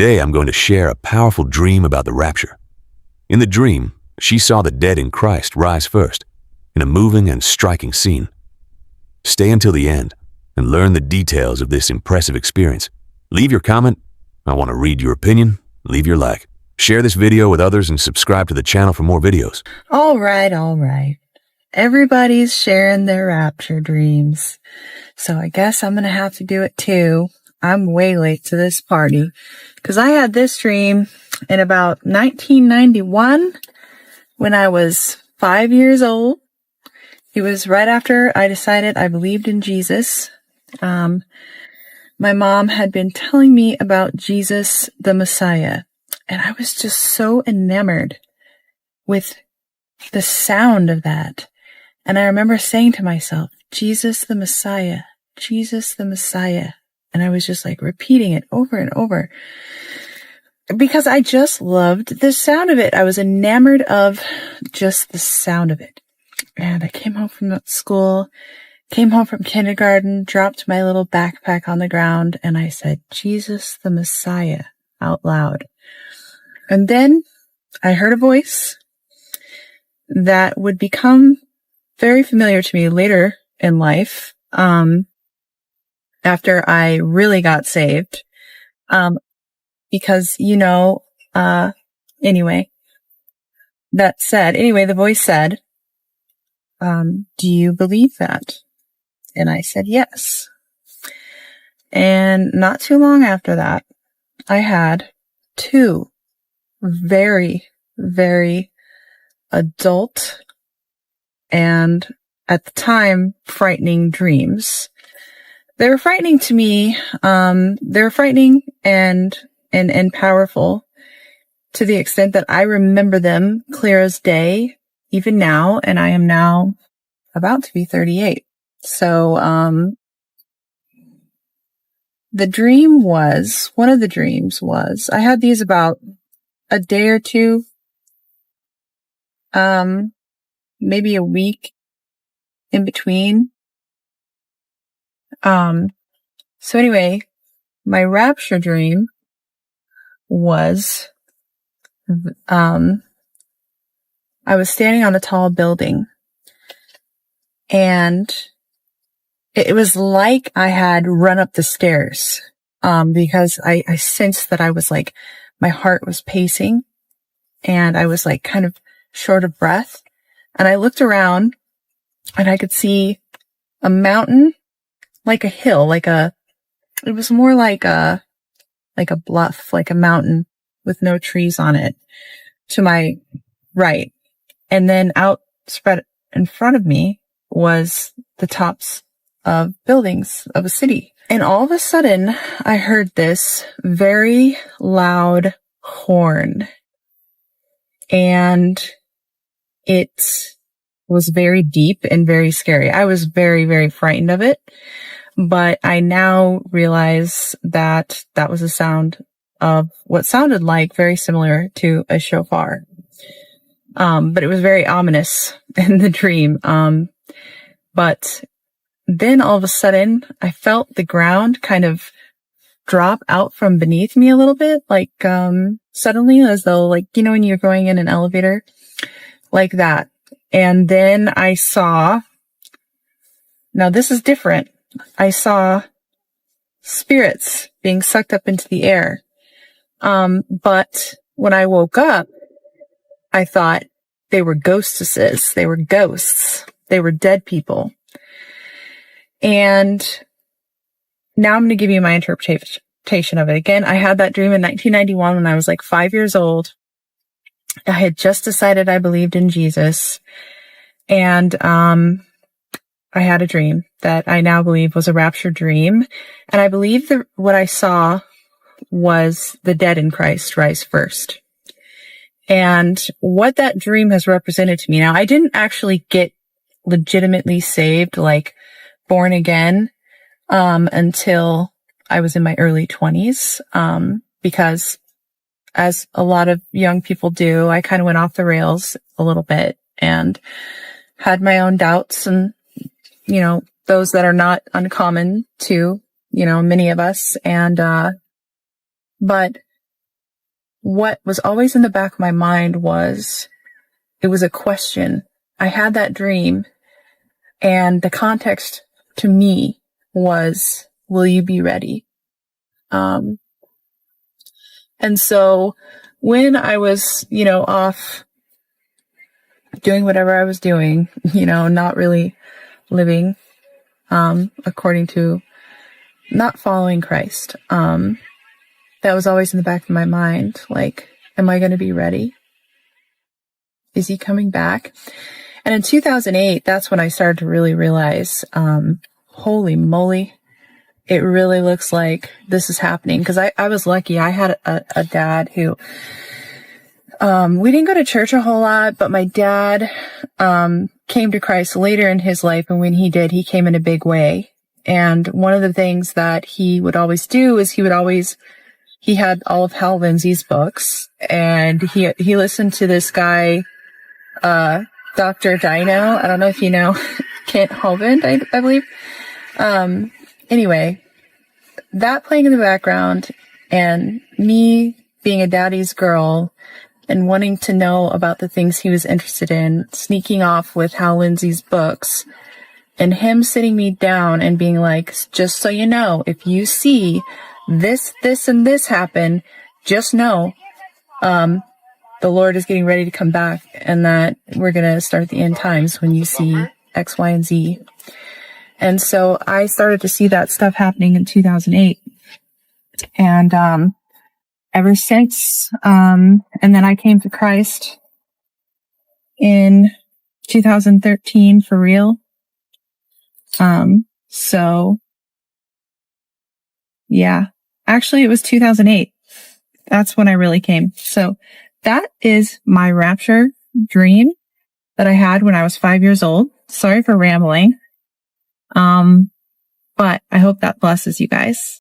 Today, I'm going to share a powerful dream about the rapture. In the dream, she saw the dead in Christ rise first, in a moving and striking scene. Stay until the end and learn the details of this impressive experience. Leave your comment. I want to read your opinion. Leave your like. Share this video with others and subscribe to the channel for more videos. All right. Everybody's sharing their rapture dreams. So I guess I'm going to have to do it too. I'm way late to this party because I had this dream in about 1991 when I was 5 years old. It was right after I decided I believed in Jesus. My mom had been telling me about Jesus, the Messiah, and I was just so enamored with the sound of that. And I remember saying to myself, Jesus, the Messiah, Jesus, the Messiah. And I was just like repeating it over and over because I just loved the sound of it. I was enamored of just the sound of it. And I came home from school, came home from kindergarten, dropped my little backpack on the ground, and I said, Jesus, the Messiah, out loud. And then I heard a voice that would become very familiar to me later in life, after I really got saved. Because, anyway, the voice said, do you believe that? And I said, yes. And not too long after that, I had two very, very adult and at the time frightening dreams. They were frightening to me. They were frightening and powerful to the extent that I remember them clear as day, even now. And I am now about to be 38. So, one of the dreams was, I had these about a day or two, maybe a week in between. So anyway, my rapture dream was, I was standing on a tall building and it was like I had run up the stairs, because I sensed that I was like, my heart was pacing and I was like kind of short of breath. And I looked around and I could see a mountain, like a hill, it was more like a bluff, like a mountain with no trees on it to my right. And then out spread in front of me was the tops of buildings of a city. And all of a sudden I heard this very loud horn and it was very deep and very scary. I was very, very frightened of it, but I now realize that that was a sound of what sounded like very similar to a shofar. But it was very ominous in the dream. But then all of a sudden I felt the ground kind of drop out from beneath me a little bit, like, suddenly, as though when you're going in an elevator like that. And then I saw, now this is different. I saw spirits being sucked up into the air. But when I woke up, I thought they were ghostesses. They were ghosts. They were dead people. And now I'm going to give you my interpretation of it. Again, I had that dream in 1991 when I was like 5 years old. I had just decided I believed in Jesus. And, I had a dream that I now believe was a rapture dream. And I believe that what I saw was the dead in Christ rise first. And what that dream has represented to me. Now, I didn't actually get legitimately saved, like born again, until I was in my early 20s. Because as a lot of young people do, I kind of went off the rails a little bit and had my own doubts and, those that are not uncommon to, many of us. And, but what was always in the back of my mind was, it was a question. I had that dream, and the context to me was, will you be ready? And so when I was, off doing whatever I was doing, not really living, according to, not following Christ, that was always in the back of my mind. Like, am I going to be ready? Is he coming back? And in 2008, that's when I started to really realize, holy moly, it really looks like this is happening. Cause I was lucky. I had a dad who, we didn't go to church a whole lot, but my dad, came to Christ later in his life. And when he did, he came in a big way. And one of the things that he would always do is he had all of Hal Lindsey's books, and he listened to this guy, Dr. Dino. I don't know if you know Kent Hovind, I believe. Anyway, that playing in the background, and me being a daddy's girl and wanting to know about the things he was interested in, sneaking off with Hal Lindsey's books, and him sitting me down and being like, just so you know, if you see this, and this happen, just know, the Lord is getting ready to come back, and that we're going to start the end times when you see X, Y, and Z. And so I started to see that stuff happening in 2008. And, ever since, and then I came to Christ in 2013 for real. So yeah, actually it was 2008. That's when I really came. So that is my rapture dream that I had when I was 5 years old. Sorry for rambling. But I hope that blesses you guys.